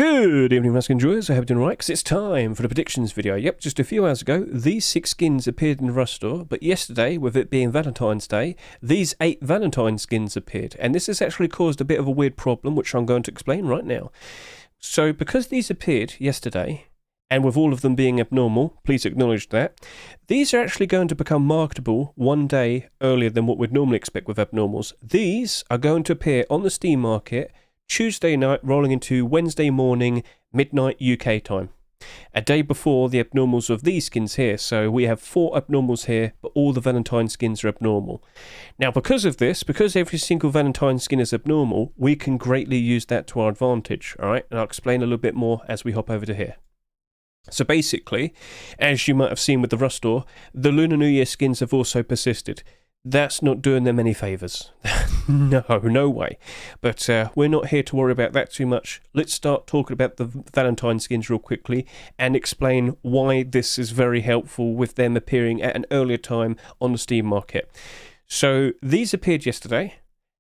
Good evening, Mask enjoyers. I hope you're doing alright, because it's time for the predictions video. Yep, just a few hours ago, these 6 skins appeared in the Rust store, but yesterday, with it being Valentine's Day, these 8 Valentine skins appeared, and this has actually caused a bit of a weird problem, which I'm going to explain right now. So, because these appeared yesterday, and with all of them being abnormal, please acknowledge that, these are actually going to become marketable one day earlier than what we'd normally expect with abnormals. These are going to appear on the Steam market Tuesday night rolling into Wednesday morning, midnight UK time. A day before the abnormals of these skins here, so we have 4 abnormals here, but all the Valentine skins are abnormal. Now because of this, because every single Valentine skin is abnormal, we can greatly use that to our advantage, alright? And I'll explain a little bit more as we hop over to here. So basically, as you might have seen with the Rust store, the Lunar New Year skins have also persisted. That's not doing them any favours. No way. But we're not here to worry about that too much. Let's start talking about the Valentine skins real quickly and explain why this is very helpful with them appearing at an earlier time on the Steam market. So these appeared yesterday,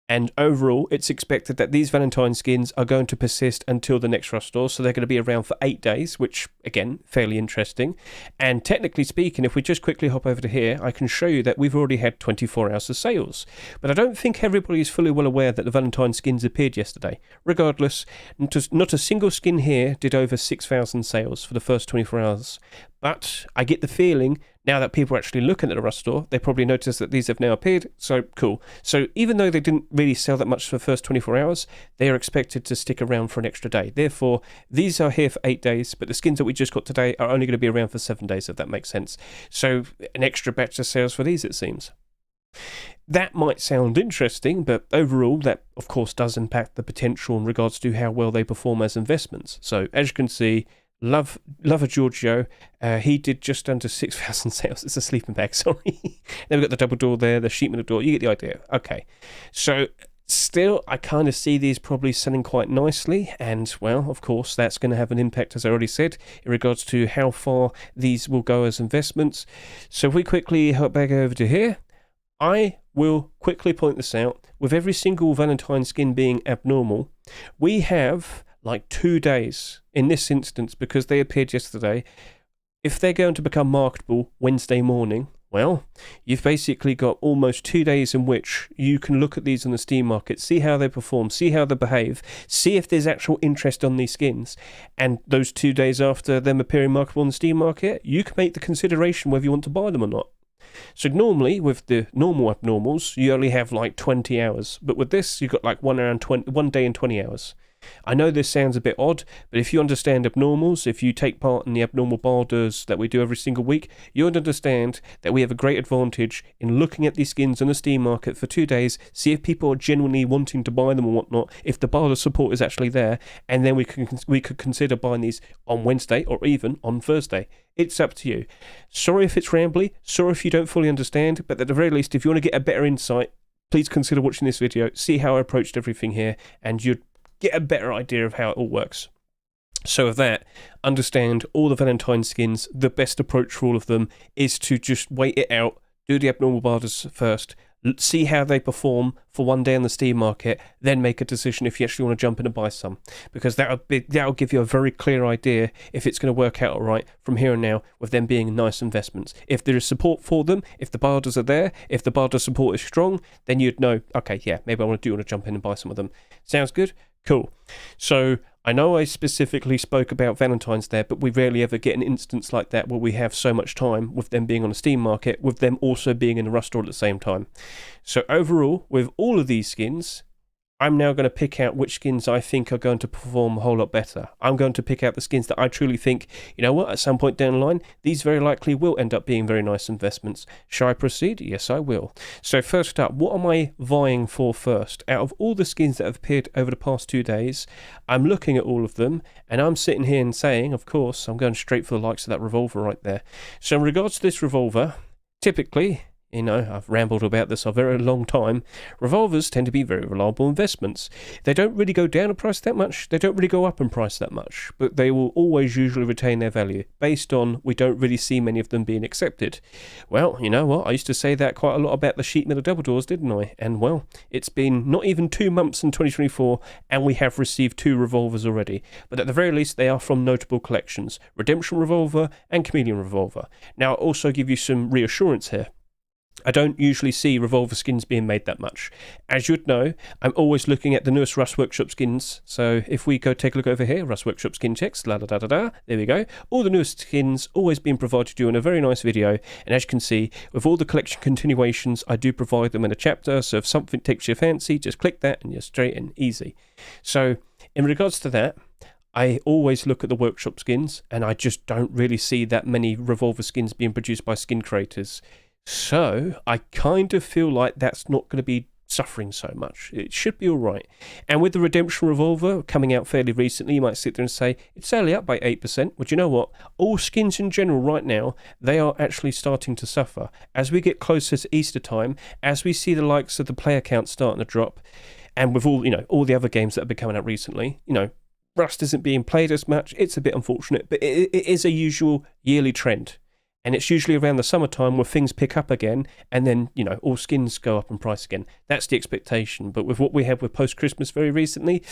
and overall it's expected that these Valentine skins are going to persist until the next Rust store, so they're going to be around for 8 days, which again, fairly interesting. And technically speaking, if we just quickly hop over to here, I can show you that we've already had 24 hours of sales. But I don't think everybody is fully well aware that the Valentine skins appeared yesterday. Regardless, not a single skin here did over 6,000 sales for the first 24 hours. But I get the feeling, now that people are actually looking at the Rust store, they probably noticed that these have now appeared, so cool. So even though they didn't really sell that much for the first 24 hours, they are expected to stick around for an extra day. Therefore, these are here for 8 days, but the skins that we just got today are only going to be around for 7 days, if that makes sense. So an extra batch of sales for these, it seems. That might sound interesting, but overall that of course does impact the potential in regards to how well they perform as investments. So as you can see, Lover Giorgio, he did just under 6,000 sales. It's a sleeping bag, sorry. Then we've got the double door there, the sheet metal door. You get the idea. Okay. So still, I kind of see these probably selling quite nicely. And, well, of course, that's going to have an impact, as I already said, in regards to how far these will go as investments. So if we quickly hop back over to here, I will quickly point this out. With every single Valentine skin being abnormal, we have like 2 days in this instance, because they appeared yesterday. If they're going to become marketable Wednesday morning, well, you've basically got almost 2 days in which you can look at these on the Steam market, see how they perform, see how they behave, see if there's actual interest on these skins. And those 2 days after them appearing marketable on the Steam market, you can make the consideration whether you want to buy them or not. So normally, with the normal abnormals, you only have like 20 hours. But with this, you've got like 1 day and 20 hours. I know this sounds a bit odd, but if you understand abnormals, if you take part in the abnormal barders that we do every single week, you would understand that we have a great advantage in looking at these skins on the Steam market for 2 days, see if people are genuinely wanting to buy them or whatnot, if the barter support is actually there, and then we could consider buying these on Wednesday or even on Thursday. It's up to you. Sorry if it's rambly, sorry if you don't fully understand, but at the very least, if you want to get a better insight, please consider watching this video, see how I approached everything here, and you'd get a better idea of how it all works. So with that, understand all the Valentine skins, the best approach for all of them is to just wait it out, do the abnormal barders first, see how they perform for 1 day on the Steam market, then make a decision if you actually want to jump in and buy some. Because that'll give you a very clear idea if it's going to work out alright from here and now with them being nice investments. If there is support for them, if the barders are there, if the barter support is strong, then you'd know, okay, yeah, maybe I want to jump in and buy some of them. Sounds good? Cool. So I know I specifically spoke about Valentine's there, but we rarely ever get an instance like that where we have so much time with them being on the Steam market, with them also being in the Rust store at the same time. So overall, with all of these skins, I'm now going to pick out which skins I think are going to perform a whole lot better. I'm going to pick out the skins that I truly think, you know what, at some point down the line, these very likely will end up being very nice investments. Shall I proceed? Yes, I will. So first up, what am I vying for first? Out of all the skins that have appeared over the past 2 days, I'm looking at all of them, and I'm sitting here and saying, of course, I'm going straight for the likes of that revolver right there. So in regards to this revolver, typically, you know, I've rambled about this a very long time. Revolvers tend to be very reliable investments. They don't really go down in price that much. They don't really go up in price that much. But they will always usually retain their value based on we don't really see many of them being accepted. Well, you know what? I used to say that quite a lot about the sheet metal double doors, didn't I? And well, it's been not even 2 months in 2024 and we have received 2 revolvers already. But at the very least, they are from notable collections. Redemption Revolver and Chameleon Revolver. Now, I'll also give you some reassurance here. I don't usually see revolver skins being made that much. As you'd know, I'm always looking at the newest Rust Workshop skins. So if we go take a look over here, Rust Workshop skin checks, there we go. All the newest skins always being provided to you in a very nice video. And as you can see, with all the collection continuations, I do provide them in a chapter. So if something takes your fancy, just click that and you're straight and easy. So in regards to that, I always look at the workshop skins and I just don't really see that many revolver skins being produced by skin creators. So I kind of feel like that's not going to be suffering so much. It should be all right. And with the Redemption Revolver coming out fairly recently, you might sit there and say, it's only up by 8%. Well, do you know what? All skins in general right now, they are actually starting to suffer. As we get closer to Easter time, as we see the likes of the player count starting to drop, and with all, you know, all the other games that have been coming out recently, you know, Rust isn't being played as much. It's a bit unfortunate, but it is a usual yearly trend. And it's usually around the summertime where things pick up again, and then, you know, all skins go up in price again. That's the expectation. But with what we have with post-Christmas very recently,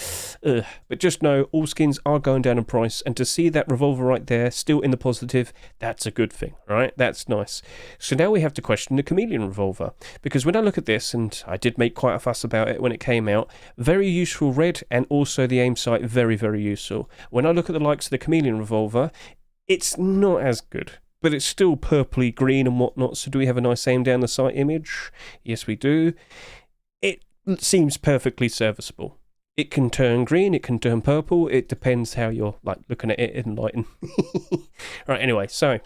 but just know all skins are going down in price, and to see that revolver right there still in the positive, that's a good thing, right? That's nice. So now we have to question the Chameleon Revolver, because when I look at this, and I did make quite a fuss about it when it came out, very useful red, and also the aim sight very, very useful. When I look at the likes of the Chameleon Revolver, it's not as good. But it's still purpley green and whatnot, so do we have a nice aim down the sight image? Yes, we do. It seems perfectly serviceable. It can turn green, it can turn purple, it depends how you're like looking at it in lighting. Right, anyway, so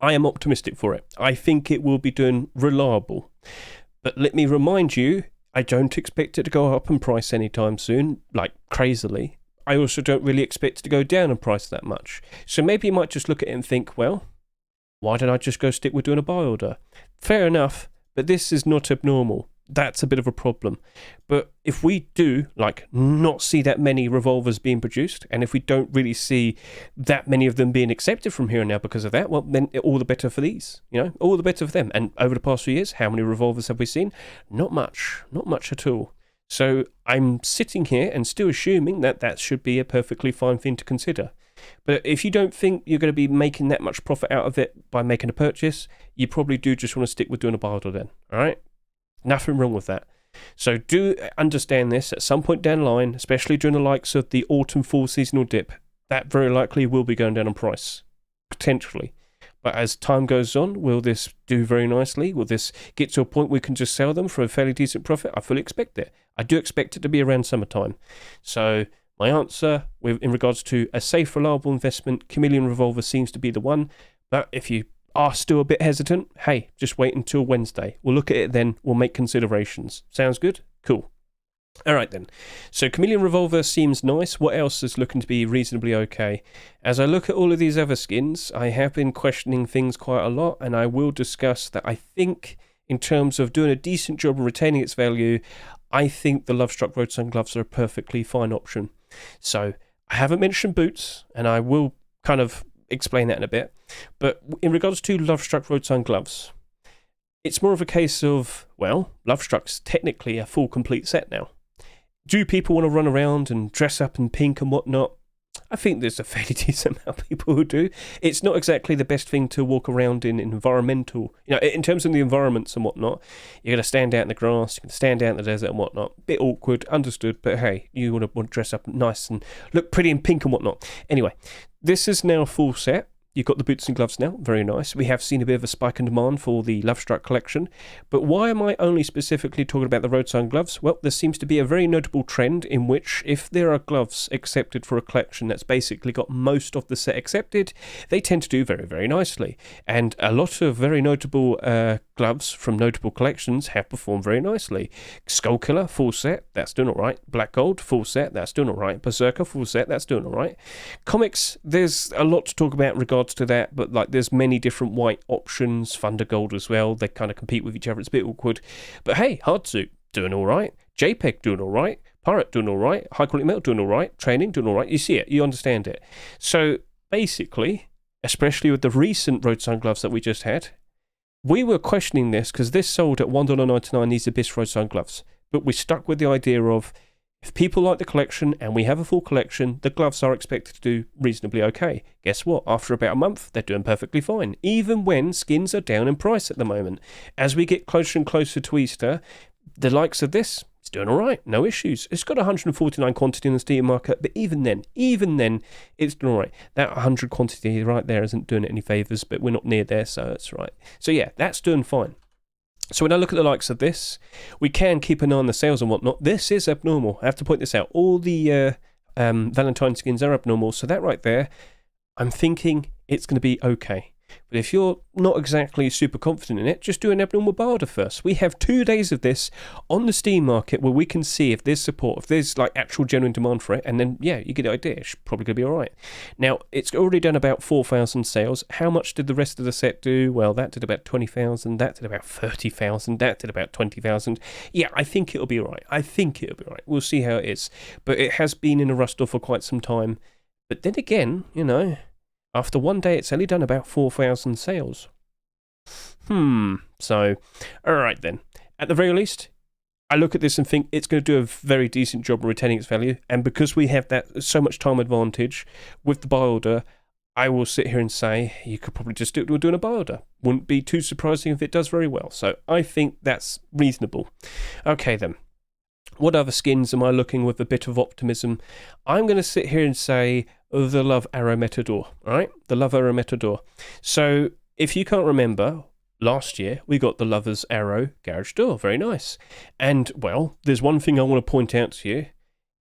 I am optimistic for it. I think it will be doing reliable. But let me remind you, I don't expect it to go up in price anytime soon, like crazily. I also don't really expect it to go down in price that much. So maybe you might just look at it and think, well, why don't I just go stick with doing a buy order? Fair enough, but this is not abnormal. That's a bit of a problem. But if we do, like, not see that many revolvers being produced, and if we don't really see that many of them being accepted from here and now because of that, well, then all the better for these, you know, all the better for them. And over the past few years, how many revolvers have we seen? Not much at all. So I'm sitting here and still assuming that that should be a perfectly fine thing to consider. But if you don't think you're going to be making that much profit out of it by making a purchase, you probably do just want to stick with doing a buy order then, all right? Nothing wrong with that. So do understand this at some point down the line, especially during the likes of the autumn fall seasonal dip, that very likely will be going down in price, potentially. But as time goes on, will this do very nicely? Will this get to a point where we can just sell them for a fairly decent profit? I fully expect it. I do expect it to be around summertime. So my answer in regards to a safe, reliable investment, Chameleon Revolver seems to be the one. But if you are still a bit hesitant, hey, just wait until Wednesday. We'll look at it then. We'll make considerations. Sounds good? Cool. All right then. So Chameleon Revolver seems nice. What else is looking to be reasonably okay? As I look at all of these other skins, I have been questioning things quite a lot, and I will discuss that I think in terms of doing a decent job of retaining its value, I think the Lovestruck Roadside Gloves are a perfectly fine option. So I haven't mentioned boots, and I will kind of explain that in a bit. But in regards to Lovestruck Roadside Gloves, it's more of a case of, well, Lovestruck's technically a full complete set now. Do people want to run around and dress up in pink and whatnot? I think there's a fairly decent amount of people who do. It's not exactly the best thing to walk around in environmental, you know, in terms of the environments and whatnot. You're going to stand out in the grass, you're going to stand out in the desert and whatnot. Bit awkward, understood, but hey, you want to dress up nice and look pretty in pink and whatnot. Anyway, this is now a full set. You've got the boots and gloves now, very nice. We have seen a bit of a spike in demand for the Lovestruck collection. But why am I only specifically talking about the roadside gloves? Well, there seems to be a very notable trend in which if there are gloves accepted for a collection that's basically got most of the set accepted, they tend to do very, very nicely. And a lot of very notable gloves from notable collections have performed very nicely. Skull Killer, full set, that's doing alright. Black Gold, full set, that's doing alright. Berserker, full set, that's doing alright. Comics, there's a lot to talk about in regards to that, but like there's many different white options. Thundergold as well, they kind of compete with each other, it's a bit awkward. But hey, Hardsuit, doing alright. JPEG, doing alright. Pirate, doing alright. High Quality Metal, doing alright. Training, doing alright. You see it, you understand it. So basically, especially with the recent roadside gloves that we just had, we were questioning this because this sold at $1.99, these Abyss roadside gloves. But we stuck with the idea of, if people like the collection and we have a full collection, the gloves are expected to do reasonably okay. Guess what? After about a month, they're doing perfectly fine, even when skins are down in price at the moment. As we get closer and closer to Easter, the likes of this, it's doing all right, no issues. It's got 149 quantity in the Steam market, but even then, it's doing all right. That 100 quantity right there isn't doing it any favours, but we're not near there, so that's right. So yeah, that's doing fine. So when I look at the likes of this, we can keep an eye on the sales and whatnot. This is abnormal. I have to point this out. All the Valentine skins are abnormal, so that right there, I'm thinking it's going to be okay. But if you're not exactly super confident in it, just do an abnormal barter first. We have 2 days of this on the Steam market where we can see if there's support, if there's like actual genuine demand for it, and then yeah, you get the idea. It's probably going to be all right. Now, it's already done about 4,000 sales. How much did the rest of the set do? Well, that did about 20,000, that did about 30,000, that did about 20,000. Yeah, I think it'll be all right. We'll see how it is. But it has been in a rust off for quite some time. But then again, you know, after 1 day, it's only done about 4,000 sales. So, alright then. At the very least, I look at this and think it's going to do a very decent job of retaining its value. And because we have that so much time advantage with the buy order, I will sit here and say you could probably just do it with doing a buy order. Wouldn't be too surprising if it does very well. So, I think that's reasonable. Okay then. What other skins am I looking with a bit of optimism? I'm going to sit here and say the Love Arrow Matador, right? The Love Arrow Matador. So, if you can't remember, last year we got the Lover's Arrow Garage Door. Very nice. And, well, there's one thing I want to point out to you.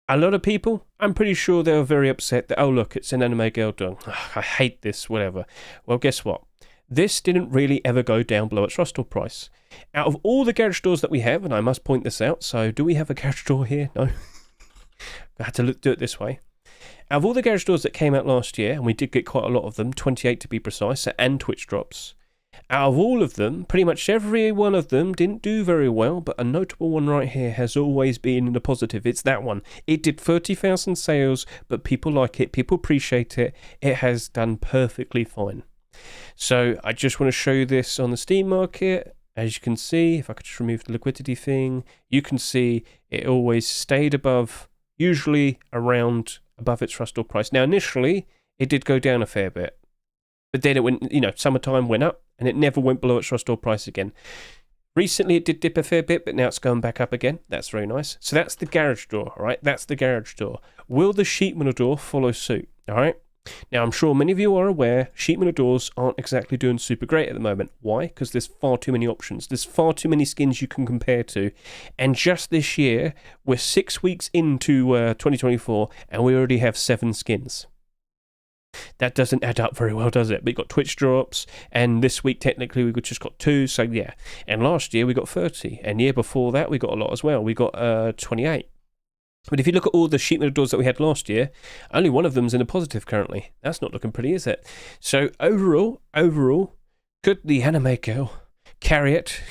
A lot of people, I'm pretty sure they were very upset that, oh, look, it's an anime girl doll. I hate this, whatever. Well, guess what? This didn't really ever go down below its rust price. Out of all the garage doors that we have, and I must point this out, so do we have a garage door here? No. I had to do it this way. Out of all the garage doors that came out last year, and we did get quite a lot of them, 28 to be precise, and Twitch drops. Out of all of them, pretty much every one of them didn't do very well, but a notable one right here has always been in the positive. It's that one. It did 30,000 sales, but people like it, people appreciate it. It has done perfectly fine. So I just want to show you this on the Steam market. As you can see, if I could just remove the liquidity thing, you can see it always stayed above, usually around above its rust price. Now initially, it did go down a fair bit, but then it went, you know, summertime went up and it never went below its rust price again. Recently it did dip a fair bit, but now it's going back up again. That's very nice. So that's the garage door, all right? That's the garage door. Will the sheet metal door follow suit, all right? Now, I'm sure many of you are aware sheet metal doors aren't exactly doing super great at the moment. Why? Because there's far too many options. There's far too many skins you can compare to. And just this year, we're 6 weeks into 2024, and we already have 7 skins. That doesn't add up very well, does it? We got Twitch drops, and this week, technically, we just got 2, so yeah. And last year, we got 30. And year before that, we got a lot as well. We got 28. But if you look at all the sheet metal doors that we had last year, only one of them's in a positive currently. That's not looking pretty, is it? So overall, could the anime girl carry it?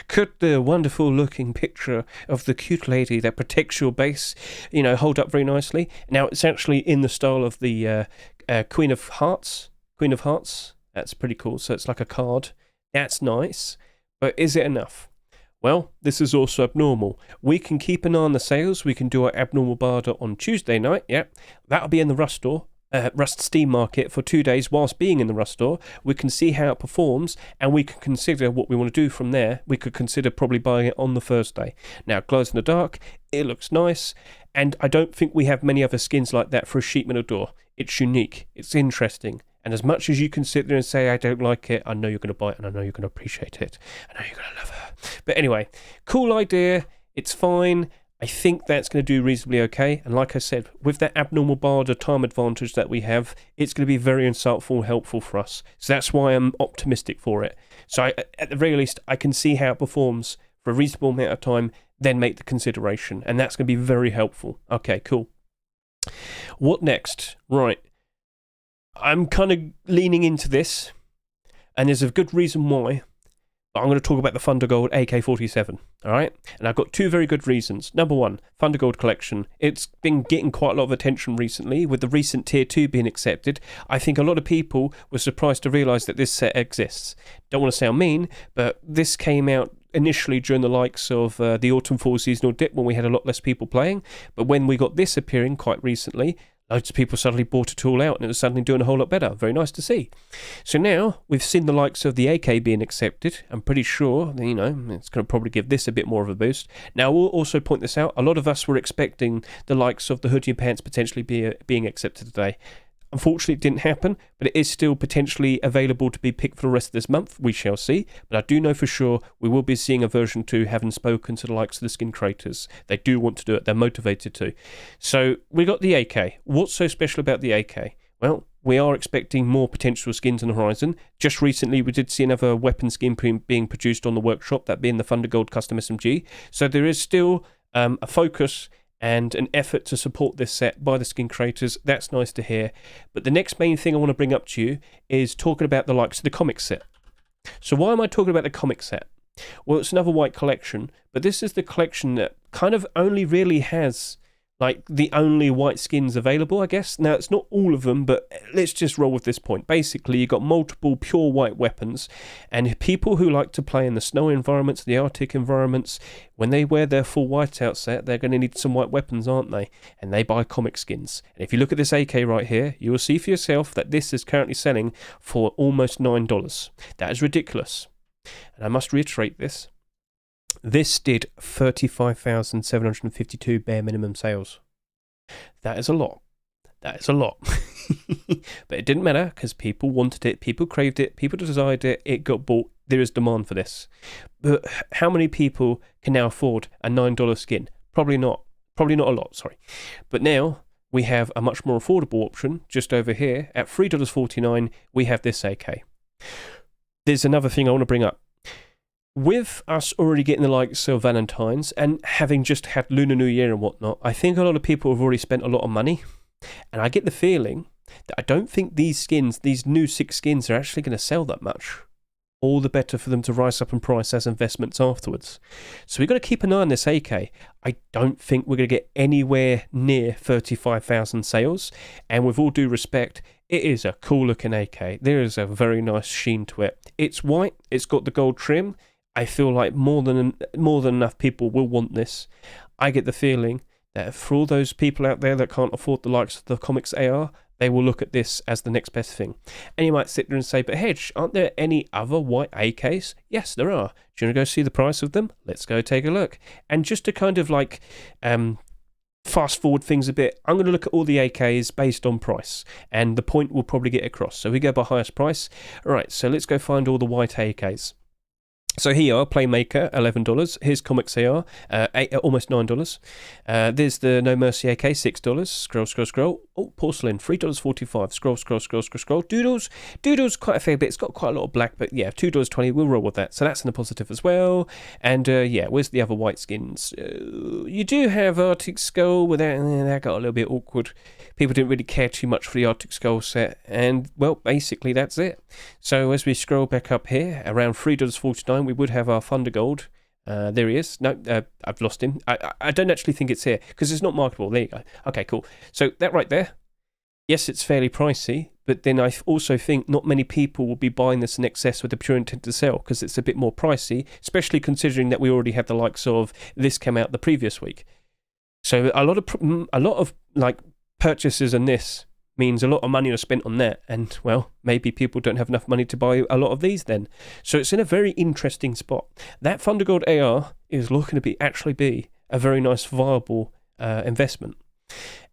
Could the wonderful looking picture of the cute lady that protects your base, you know, hold up very nicely? Now, it's actually in the style of the Queen of Hearts. That's pretty cool. So it's like a card. That's nice. But is it enough? Well, this is also abnormal. We can keep an eye on the sales. We can do our abnormal barter on Tuesday night. Yeah, that'll be in the Rust store, Rust Steam market for 2 days whilst being in the Rust store. We can see how it performs, and we can consider what we want to do from there. We could consider probably buying it on the Thursday. Now, glows in the dark. It looks nice, and I don't think we have many other skins like that for a sheet metal door. It's unique. It's interesting. And as much as you can sit there and say, I don't like it, I know you're going to buy it and I know you're going to appreciate it. I know you're going to love her. But anyway, cool idea. It's fine. I think that's going to do reasonably okay. And like I said, with that abnormal barter time advantage that we have, it's going to be very insightful and helpful for us. So that's why I'm optimistic for it. So at the very least, I can see how it performs for a reasonable amount of time, then make the consideration. And that's going to be very helpful. Okay, cool. What next? Right. I'm kind of leaning into this, and there's a good reason why. I'm going to talk about the Thundergold AK47, all right? And I've got two very good reasons. Number one, Thundergold collection. It's been getting quite a lot of attention recently with the recent Tier 2 being accepted. I think a lot of people were surprised to realise that this set exists. Don't want to sound mean, but this came out initially during the likes of the Autumn Fall seasonal dip when we had a lot less people playing. But when we got this appearing quite recently, loads of people suddenly bought it all out and it was suddenly doing a whole lot better. Very nice to see. So now we've seen the likes of the AK being accepted. I'm pretty sure, you know, it's going to probably give this a bit more of a boost. Now, we'll also point this out. A lot of us were expecting the likes of the hoodie and pants potentially being accepted today. Unfortunately, it didn't happen, but it is still potentially available to be picked for the rest of this month. We shall see. But I do know for sure we will be seeing a version 2, having spoken to the likes of the skin creators. They do want to do it. They're motivated to. So we got the AK. What's so special about the AK? Well, we are expecting more potential skins on the horizon. Just recently, we did see another weapon skin being produced on the workshop, that being the Thundergold Custom SMG. So there is still a focus and an effort to support this set by the skin creators. That's nice to hear. But the next main thing I want to bring up to you is talking about the likes of the comic set. So why am I talking about the comic set? Well, it's another white collection, but this is the collection that kind of only really has like the only white skins available, I guess. Now, it's not all of them, but let's just roll with this point. Basically, you've got multiple pure white weapons, and people who like to play in the snow environments, the Arctic environments, when they wear their full whiteout set, they're going to need some white weapons, aren't they? And they buy comic skins. And if you look at this AK right here, you will see for yourself that this is currently selling for almost $9. That is ridiculous. And I must reiterate this. This did 35,752 bare minimum sales. That is a lot. That is a lot. But it didn't matter because people wanted it, people craved it, people desired it, it got bought. There is demand for this. But how many people can now afford a $9 skin? Probably not. Probably not a lot, sorry. But now we have a much more affordable option just over here. At $3.49, we have this AK. There's another thing I want to bring up. With us already getting the likes of Valentine's and having just had Lunar New Year and whatnot, I think a lot of people have already spent a lot of money. And I get the feeling that I don't think these skins, these new 6 skins, are actually going to sell that much. All the better for them to rise up in price as investments afterwards. So we've got to keep an eye on this AK. I don't think we're going to get anywhere near 35,000 sales. And with all due respect, it is a cool looking AK. There is a very nice sheen to it. It's white. It's got the gold trim. I feel like more than enough people will want this. I get the feeling that for all those people out there that can't afford the likes of the comics AR, they will look at this as the next best thing. And you might sit there and say, but Hedge, aren't there any other white AKs? Yes, there are. Do you want to go see the price of them? Let's go take a look. And just to kind of like fast forward things a bit, I'm going to look at all the AKs based on price, and the point will probably get across. So we go by highest price. All right, so let's go find all the white AKs. So here are Playmaker, $11. Here's Comics AR, almost $9. There's the No Mercy AK, $6. Scroll. Oh, Porcelain, $3.45. Scroll. Doodles, quite a fair bit. It's got quite a lot of black, but yeah, $2.20. We'll roll with that. So that's in the positive as well. And yeah, where's the other white skins? You do have Arctic Skull, with that got a little bit awkward. People didn't really care too much for the Arctic Skull set, and well, basically that's it. So as we scroll back up here, around $3.49, we would have our Thundergold. There he is. No, I've lost him. I don't actually think it's here because it's not marketable. There you go. Okay, cool. So that right there, yes, it's fairly pricey, but then I also think not many people will be buying this in excess with the pure intent to sell because it's a bit more pricey, especially considering that we already had the likes of this came out the previous week. So a lot of like purchases in this means a lot of money was spent on that, and well, maybe people don't have enough money to buy a lot of these then. So it's in a very interesting spot. That Thundergold AR is looking to actually be a very nice viable investment.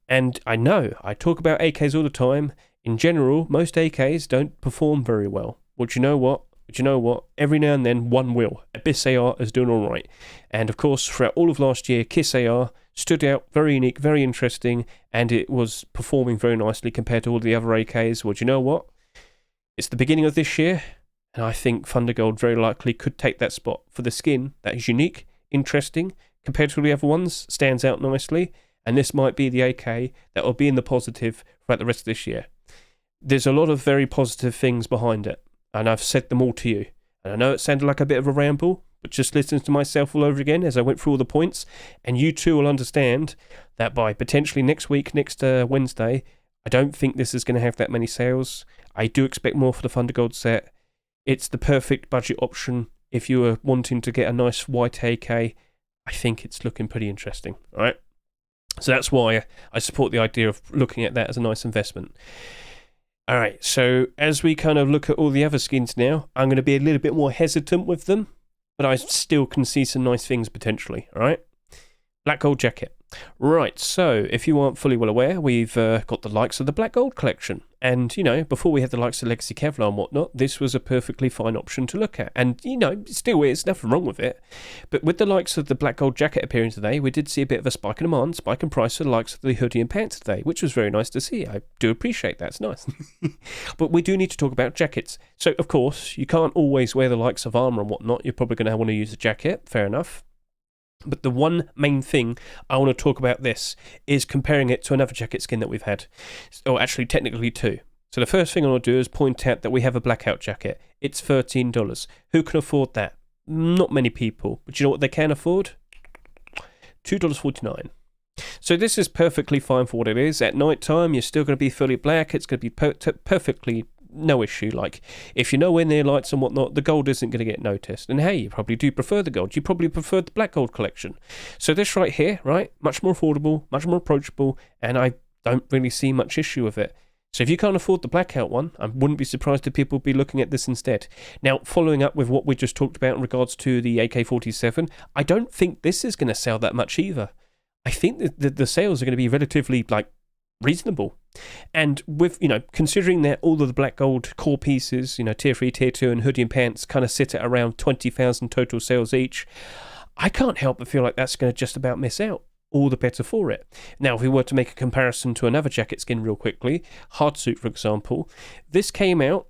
And I know I talk about AKs all the time. In general, most AKs don't perform very well. Well, do you know what? But you know what? Every now and then, one will. Abyss AR is doing all right. And of course, throughout all of last year, Kiss AR stood out, very unique, very interesting, and it was performing very nicely compared to all the other AKs. Well, do you know what? It's the beginning of this year, and I think Thundergold very likely could take that spot for the skin that is unique, interesting, compared to all the other ones, stands out nicely, and this might be the AK that will be in the positive throughout the rest of this year. There's a lot of very positive things behind it, and I've said them all to you. And I know it sounded like a bit of a ramble, but just listen to myself all over again as I went through all the points, and you too will understand that by potentially next week, next Wednesday, I don't think this is going to have that many sales. I do expect more for the Thundergold set. It's the perfect budget option if you are wanting to get a nice white AK. I think it's looking pretty interesting, all right? So that's why I support the idea of looking at that as a nice investment. All right, so as we kind of look at all the other skins now, I'm going to be a little bit more hesitant with them, but I still can see some nice things potentially, all right? Black Gold Jacket. Right, so if you aren't fully well aware, we've got the likes of the Black Gold collection. And, you know, before we had the likes of Legacy Kevlar and whatnot, this was a perfectly fine option to look at. And, you know, it still is, nothing wrong with it. But with the likes of the Black Gold Jacket appearing today, we did see a bit of a spike in demand, spike in price for the likes of the hoodie and pants today, which was very nice to see. I do appreciate that, it's nice. But we do need to talk about jackets. So, of course, you can't always wear the likes of armour and whatnot. You're probably going to want to use a jacket, fair enough. But the one main thing I want to talk about this is comparing it to another jacket skin that we've had. Or actually, technically two. So the first thing I want to do is point out that we have a blackout jacket. It's $13. Who can afford that? Not many people. But you know what they can afford? $2.49. So this is perfectly fine for what it is. At night time, you're still going to be fully black. It's going to be perfectly no issue. Like, if you're nowhere near lights and whatnot, the gold isn't going to get noticed. And hey, you probably do prefer the gold. You probably prefer the Black Gold collection. So this right here, right, much more affordable, much more approachable, and I don't really see much issue with it. So if you can't afford the blackout one, I wouldn't be surprised if people be looking at this instead. Now, following up with what we just talked about in regards to the AK47, I don't think this is going to sell that much either. I think that the sales are going to be relatively, like, reasonable. And with, you know, considering that all of the Black Gold core pieces, you know, tier 3, tier 2 and hoodie and pants kind of sit at around 20,000 total sales each, I can't help but feel like that's going to just about miss out. All the better for it. Now, if we were to make a comparison to another jacket skin real quickly, Hardsuit, for example, this came out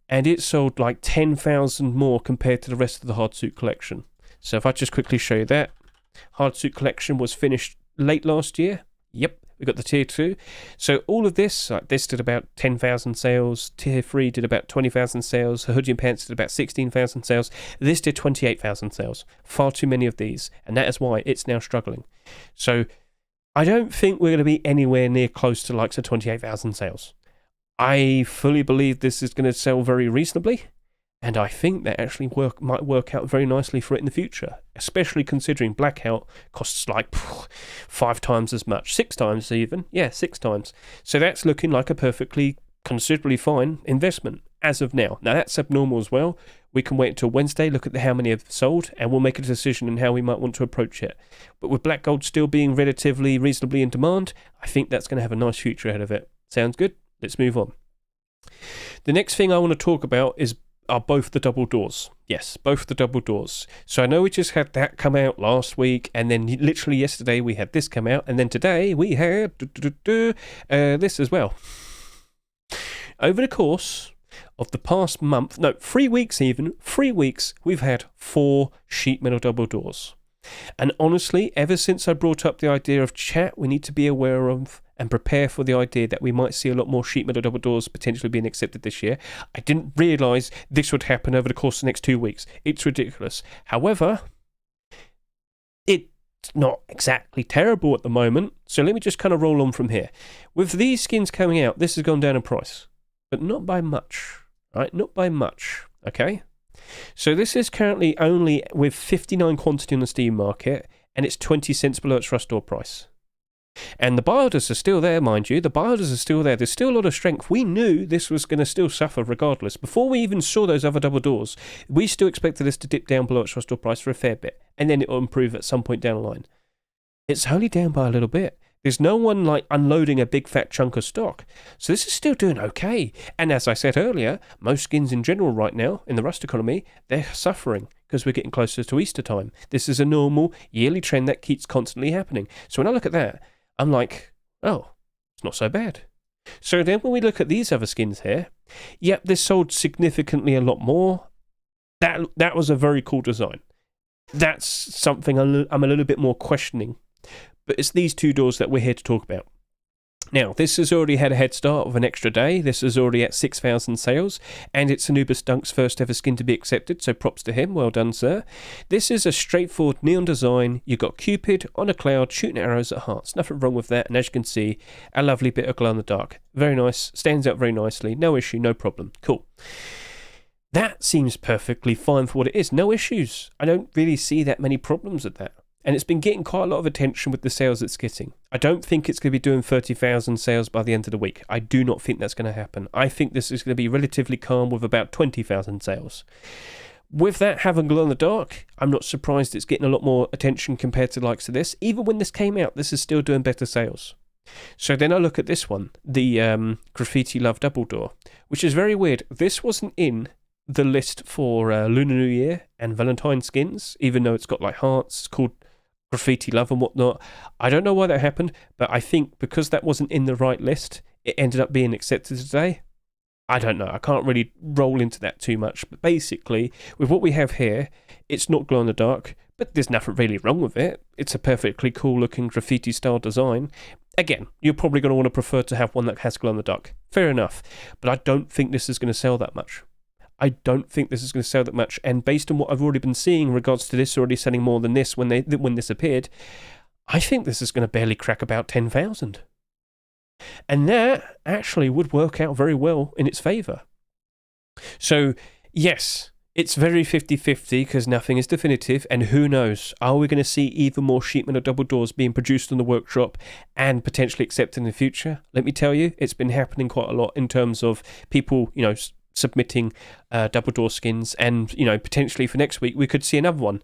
and it sold like 10,000 more compared to the rest of the Hardsuit collection. So if I just quickly show you that, Hardsuit collection was finished late last year. Yep, we got the tier 2. So all of this, like this did about 10,000 sales, tier 3 did about 20,000 sales, hoodie and pants did about 16,000 sales, this did 28,000 sales. Far too many of these, and that is why it's now struggling. So I don't think we're going to be anywhere near close to likes of 28,000 sales. I fully believe this is going to sell very reasonably, and I think that actually might work out very nicely for it in the future, especially considering blackout costs like 5 times as much, 6 times even, yeah, 6 times. So that's looking like a perfectly, considerably fine investment as of now. Now that's abnormal as well. We can wait until Wednesday, look at how many have sold, and we'll make a decision on how we might want to approach it. But with Black Gold still being relatively reasonably in demand, I think that's going to have a nice future ahead of it. Sounds good? Let's move on. The next thing I want to talk about are both the double doors. Yes, both the double doors. So I know we just had that come out last week, and then literally yesterday we had this come out, and then today we had this as well. Over the course of the past month, no, 3 weeks even, 3 weeks, we've had 4 sheet metal double doors. And honestly, ever since I brought up the idea of chat, we need to be aware of and prepare for the idea that we might see a lot more sheet metal double doors potentially being accepted this year. I didn't realise this would happen over the course of the next 2 weeks. It's ridiculous. However, it's not exactly terrible at the moment, so let me just kind of roll on from here. With these skins coming out, this has gone down in price, but not by much, right? Not by much, okay? So this is currently only with 59 quantity on the Steam market, and it's 20 cents below its rush store price. And the buy orders are still there, mind you. The buy orders are still there. There's still a lot of strength. We knew this was going to still suffer regardless. Before we even saw those other double doors, we still expected this to dip down below its rush store price for a fair bit, and then it will improve at some point down the line. It's only down by a little bit. There's no one like unloading a big fat chunk of stock. So this is still doing okay. And as I said earlier, most skins in general right now in the Rust economy, they're suffering because we're getting closer to Easter time. This is a normal yearly trend that keeps constantly happening. So when I look at that, I'm like, oh, it's not so bad. So then when we look at these other skins here, yep, they sold significantly a lot more. That was a very cool design. That's something I'm a little bit more questioning. But it's these two doors that we're here to talk about. Now, this has already had a head start of an extra day. This is already at 6,000 sales, and it's Anubis Dunk's first ever skin to be accepted, so props to him. Well done, sir. This is a straightforward neon design. You've got Cupid on a cloud shooting arrows at hearts. Nothing wrong with that, and as you can see, a lovely bit of glow in the dark. Very nice. Stands out very nicely. No issue, no problem. Cool. That seems perfectly fine for what it is. No issues. I don't really see that many problems with that. And it's been getting quite a lot of attention with the sales it's getting. I don't think it's going to be doing 30,000 sales by the end of the week. I do not think that's going to happen. I think this is going to be relatively calm with about 20,000 sales. With that having glow in the dark, I'm not surprised it's getting a lot more attention compared to the likes of this. Even when this came out, this is still doing better sales. So then I look at this one, the Graffiti Love Double Door, which is very weird. This wasn't in the list for Lunar New Year and Valentine skins, even though it's got like hearts. It's called Graffiti Love and whatnot. I don't know why that happened, but I think because that wasn't in the right list, it ended up being accepted today. I don't know. I can't really roll into that too much. But basically, with what we have here, it's not glow in the dark, but there's nothing really wrong with it. It's a perfectly cool looking graffiti style design. Again, you're probably going to want to prefer to have one that has glow in the dark. Fair enough. But I don't think this is going to sell that much. I don't think this is going to sell that much, and based on what I've already been seeing in regards to this already selling more than this when this appeared, I think this is going to barely crack about 10,000. And that actually would work out very well in its favour. So, yes, it's very 50-50 because nothing is definitive, and who knows, are we going to see even more sheet metal double doors being produced in the workshop and potentially accepted in the future? Let me tell you, it's been happening quite a lot in terms of people, submitting double door skins, and potentially for next week we could see another one.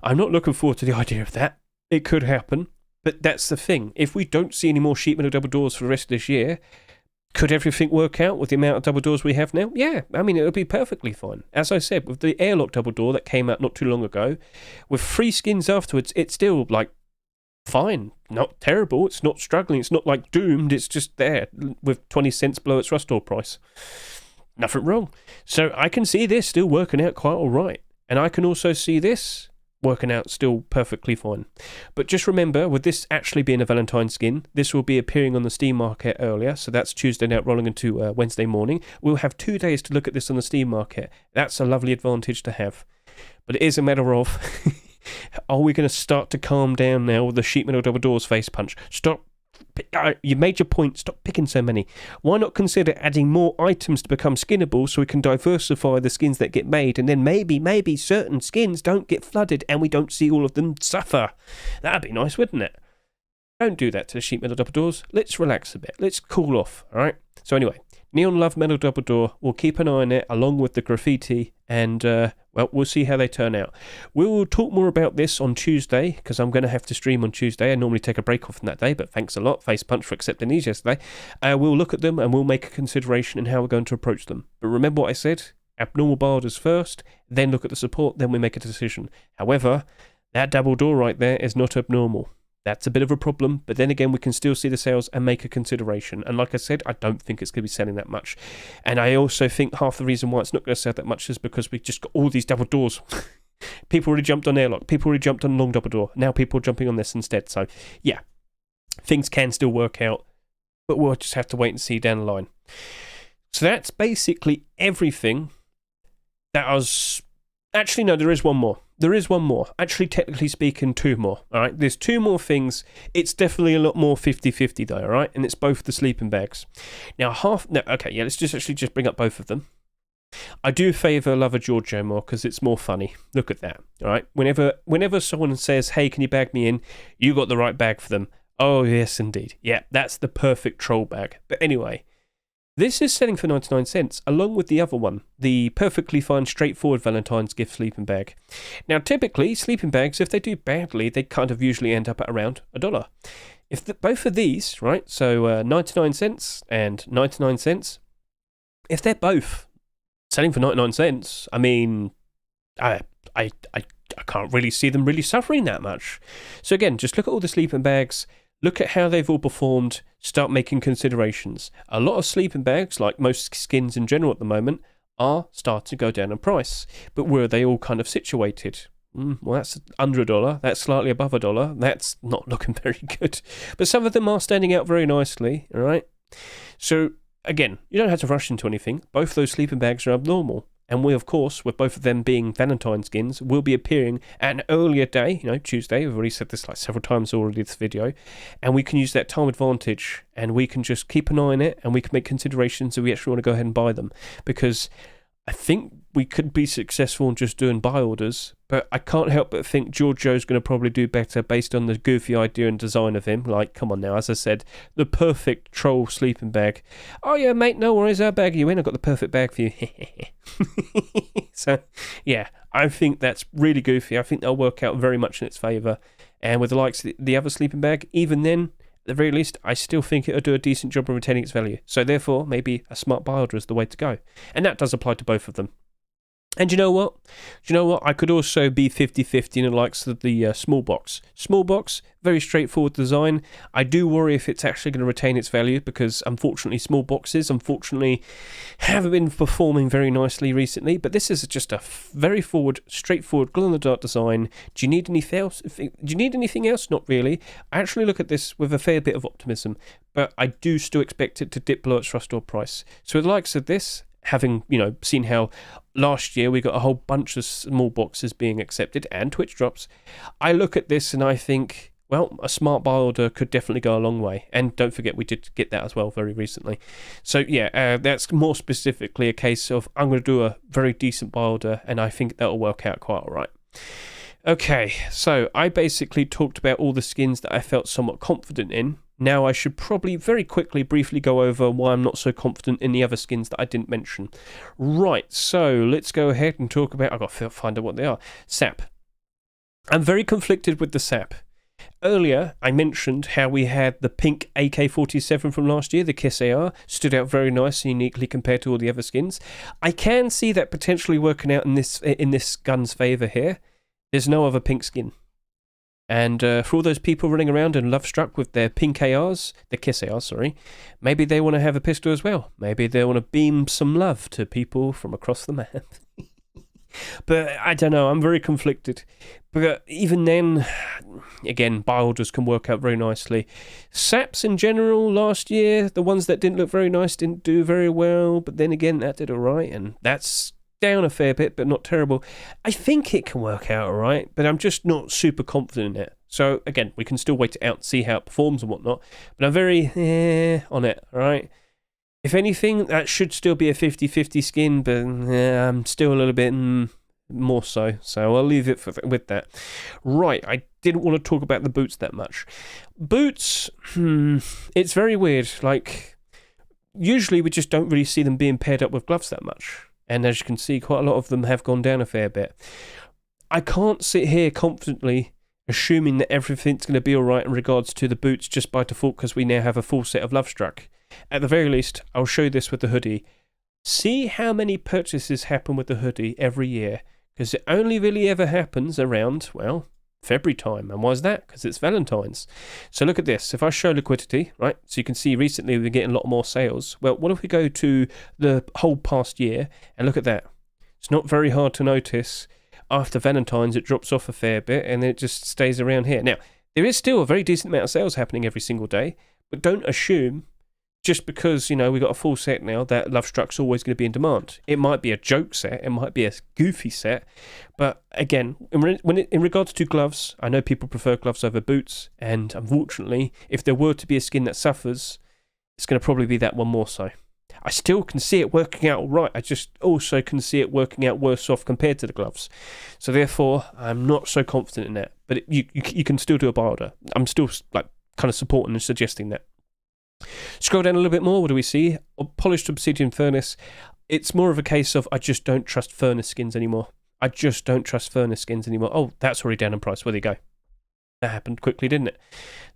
I'm not looking forward to the idea of that. It could happen, but that's the thing. If we don't see any more sheet metal double doors for the rest of this year, could everything work out with the amount of double doors we have now? Yeah, I mean, it'll be perfectly fine. As I said, with the airlock double door that came out not too long ago, with 3 skins afterwards, it's still like fine, not terrible. It's not struggling. It's not like doomed. It's just there with 20 cents below its rust door price. Nothing wrong. So I can see this still working out quite all right. And I can also see this working out still perfectly fine. But just remember, with this actually being a Valentine skin, this will be appearing on the Steam market earlier. So that's Tuesday night rolling into Wednesday morning. We'll have 2 days to look at this on the Steam market. That's a lovely advantage to have. But it is a matter of, are we going to start to calm down now with the sheet metal double doors face punch? Stop. You made your point. Stop picking so many. Why not consider adding more items to become skinnable so we can diversify the skins that get made, and then maybe certain skins don't get flooded and we don't see all of them suffer? That'd be nice, wouldn't it? Don't do that to the sheet metal double doors. Let's relax a bit. Let's cool off, all right? So anyway, Neon Love Metal Double Door. We'll keep an eye on it along with the graffiti, and we'll see how they turn out. We will talk more about this on Tuesday because I'm going to have to stream on Tuesday. I normally take a break off on that day, but thanks a lot, Face Punch, for accepting these yesterday. We'll look at them and we'll make a consideration in how we're going to approach them. But remember what I said: abnormal borders first, then look at the support, then we make a decision. However, that double door right there is not abnormal. That's a bit of a problem, but then again, we can still see the sales and make a consideration. And like I said, I don't think it's going to be selling that much. And I also think half the reason why it's not going to sell that much is because we just got all these double doors. People already jumped on airlock. People already jumped on long double door. Now people are jumping on this instead. So, yeah, things can still work out, but we'll just have to wait and see down the line. So that's basically everything that I was... Actually, no, there is one more. There is one more. Actually, technically speaking, 2 more. All right, there's 2 more things. It's definitely a lot more 50-50 though, all right? And it's both the sleeping bags. Now, let's just bring up both of them. I do favour Lover Giorgio more because it's more funny. Look at that, all right? Whenever someone says, hey, can you bag me in? You got the right bag for them. Oh, yes, indeed. Yeah, that's the perfect troll bag. But anyway... this is selling for 99 cents, along with the other one, the perfectly fine, straightforward Valentine's gift sleeping bag. Now, typically, sleeping bags, if they do badly, they kind of usually end up at around $1. both of these, right, so 99 cents and 99 cents, if they're both selling for 99 cents, I mean, I can't really see them really suffering that much. So again, just look at all the sleeping bags, look at how they've all performed, start making considerations. A lot of sleeping bags, like most skins in general at the moment, are starting to go down in price. But where are they all kind of situated? Well, that's under $1. That's slightly above $1. That's not looking very good. But some of them are standing out very nicely, all right? So, again, you don't have to rush into anything. Both those sleeping bags are abnormal. And we, of course, with both of them being Valentine skins, will be appearing at an earlier day, Tuesday. We've already said this like several times already this video. And we can use that time advantage and we can just keep an eye on it and we can make considerations if we actually want to go ahead and buy them. Because I think we could be successful in just doing buy orders, but I can't help but think Giorgio's going to probably do better based on the goofy idea and design of him. Like, come on now, as I said, the perfect troll sleeping bag. Oh yeah, mate, no worries, I'll bag you in. I've got the perfect bag for you. So, yeah, I think that's really goofy. I think they'll work out very much in its favour. And with the likes of the other sleeping bag, even then, at the very least, I still think it'll do a decent job of retaining its value. So therefore, maybe a smart buy order is the way to go. And that does apply to both of them. And you know what? I could also be 50-50 in the likes of the small box. Small box, very straightforward design. I do worry if it's actually going to retain its value because, unfortunately, small boxes, haven't been performing very nicely recently. But this is just a very straightforward, glow-in-the-dark design. Do you need anything else? Not really. I actually look at this with a fair bit of optimism, but I do still expect it to dip below its rust or price. So with the likes of this, having seen how last year we got a whole bunch of small boxes being accepted and Twitch drops, I look at this and I think, well, a smart buy order could definitely go a long way. And don't forget, we did get that as well very recently. So yeah, that's more specifically a case of I'm going to do a very decent buy order and I think that'll work out quite all right. Okay, so I basically talked about all the skins that I felt somewhat confident in. Now I should probably very quickly briefly go over why I'm not so confident in the other skins that I didn't mention. Right, so let's go ahead and talk about... I've got to find out what they are. Sap. I'm very conflicted with the Sap. Earlier, I mentioned how we had the pink AK47 from last year, the Kiss AR, stood out very nice and uniquely compared to all the other skins. I can see that potentially working out in this gun's favour here. There's no other pink skin. And for all those people running around and Lovestruck with their pink ARs, the Kiss ARs, sorry, maybe they want to have a pistol as well. Maybe they want to beam some love to people from across the map. But I don't know, I'm very conflicted. But even then, again, buy orders can work out very nicely. Saps in general last year, the ones that didn't look very nice didn't do very well. But then again, that did alright, and that's down a fair bit, but not terrible. I think it can work out alright, but I'm just not super confident in it. So again, we can still wait it out and see how it performs and whatnot, but I'm very on it, alright? If anything, that should still be a 50-50 skin, but I'm still a little bit more so I'll leave it with that. Right, I didn't want to talk about the boots that much. Boots, it's very weird. Like, usually we just don't really see them being paired up with gloves that much. And as you can see, quite a lot of them have gone down a fair bit. I can't sit here confidently assuming that everything's going to be alright in regards to the boots just by default because we now have a full set of Lovestruck. At the very least, I'll show you this with the hoodie. See how many purchases happen with the hoodie every year, because it only really ever happens around, well, February time. And why is that? Because it's Valentine's. So look at this. If I show liquidity, right, so you can see recently we've been getting a lot more sales. Well, what if we go to the whole past year and look at that? It's not very hard to notice. After Valentine's, it drops off a fair bit and then it just stays around here. Now, there is still a very decent amount of sales happening every single day, but don't assume just because, we've got a full set now that Lovestruck's always going to be in demand. It might be a joke set, it might be a goofy set, but again, in regards to gloves, I know people prefer gloves over boots, and unfortunately, if there were to be a skin that suffers, it's going to probably be that one more so. I still can see it working out all right, I just also can see it working out worse off compared to the gloves. So therefore, I'm not so confident in that, but you can still do a buy order. I'm still kind of supporting and suggesting that. Scroll down a little bit more, what do we see? A polished obsidian furnace. It's more of a case of I just don't trust furnace skins anymore. Oh, that's already down in price. Well, there you go. That happened quickly, didn't it?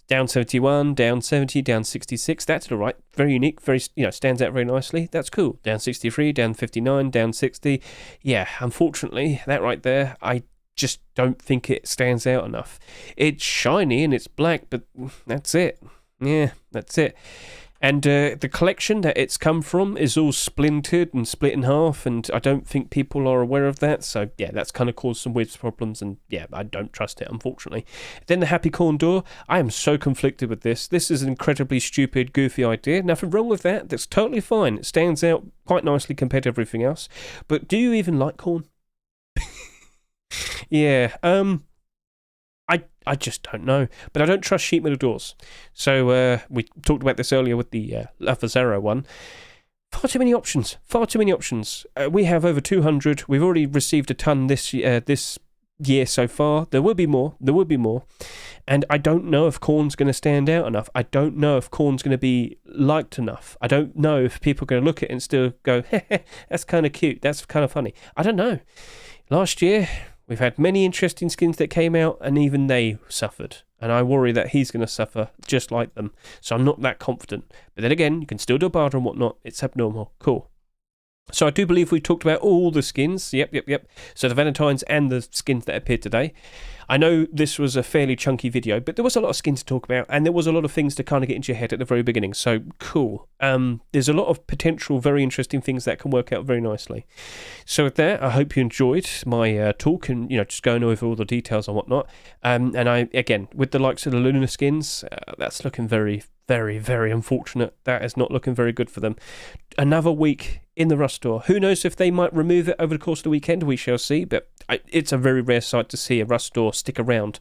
Down 71, down 70, down 66. That's all right. Very unique. Very, stands out very nicely. That's cool. Down 63, down 59, down 60. Yeah, unfortunately, that right there, I just don't think it stands out enough. It's shiny and it's black, but that's it. Yeah, that's it. And the collection that it's come from is all splintered and split in half, and I don't think people are aware of that. So, yeah, that's kind of caused some weird problems, and, yeah, I don't trust it, unfortunately. Then the Happy Corn door. I am so conflicted with this. This is an incredibly stupid, goofy idea. Nothing wrong with that. That's totally fine. It stands out quite nicely compared to everything else. But do you even like corn? Yeah, I just don't know. But I don't trust sheet metal doors. So we talked about this earlier with the Lovestruck one. Far too many options. Far too many options. We have over 200. We've already received a ton this year so far. There will be more. There will be more. And I don't know if corn's going to stand out enough. I don't know if corn's going to be liked enough. I don't know if people are going to look at it and still go, that's kind of cute. That's kind of funny. I don't know. Last year, we've had many interesting skins that came out, and even they suffered. And I worry that he's going to suffer just like them. So I'm not that confident. But then again, you can still do a barter and whatnot. It's abnormal. Cool. So I do believe we've talked about all the skins. Yep. So the Valentines and the skins that appeared today. I know this was a fairly chunky video, but there was a lot of skins to talk about, and there was a lot of things to kind of get into your head at the very beginning. So cool. There's a lot of potential, very interesting things that can work out very nicely. So with that, I hope you enjoyed my talk and just going over all the details and whatnot. And I again with the likes of the Luna skins, that's looking very, very, very unfortunate. That is not looking very good for them. Another week in the Rust store. Who knows if they might remove it over the course of the weekend? We shall see. But it's a very rare sight to see a Rust store stick around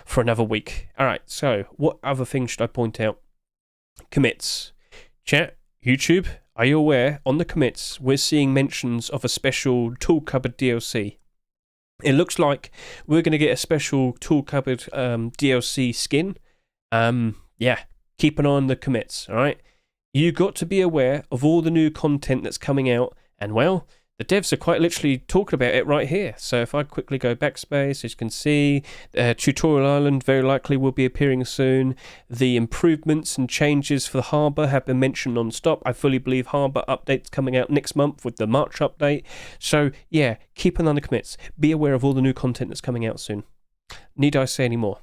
for another week. All right, so what other things should I point out? Commits. Chat, YouTube, are you aware on the commits we're seeing mentions of a special tool cupboard DLC? It looks like we're going to get a special tool cupboard DLC skin. Yeah, keep an eye on the commits, all right? You got to be aware of all the new content that's coming out, and well, the devs are quite literally talking about it right here. So if I quickly go backspace, as you can see, Tutorial Island very likely will be appearing soon. The improvements and changes for the harbour have been mentioned non-stop. I fully believe harbour updates coming out next month with the March update. So yeah, keep an eye on the commits. Be aware of all the new content that's coming out soon. Need I say any more?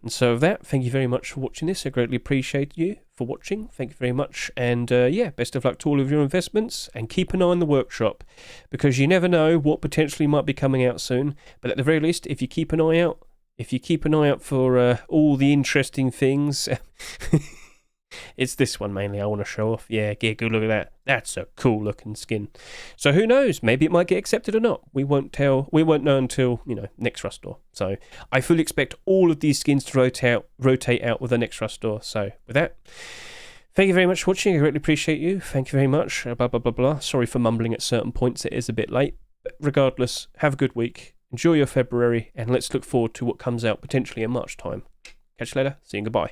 And so with that, thank you very much for watching this. I greatly appreciate you for watching. Thank you very much. And yeah, best of luck to all of your investments. And keep an eye on the workshop, because you never know what potentially might be coming out soon. But at the very least, if you keep an eye out, for all the interesting things, it's this one mainly I want to show off. Yeah, get a good look at that. That's a cool looking skin. So who knows? Maybe it might get accepted or not. We won't know until next Rust store. So I fully expect all of these skins to rotate out with the next Rust store. So with that, thank you very much for watching. I greatly appreciate you. Thank you very much. Blah blah blah blah. Sorry for mumbling at certain points. It is a bit late. But regardless, have a good week. Enjoy your February, and let's look forward to what comes out potentially in March time. Catch you later. See you and goodbye.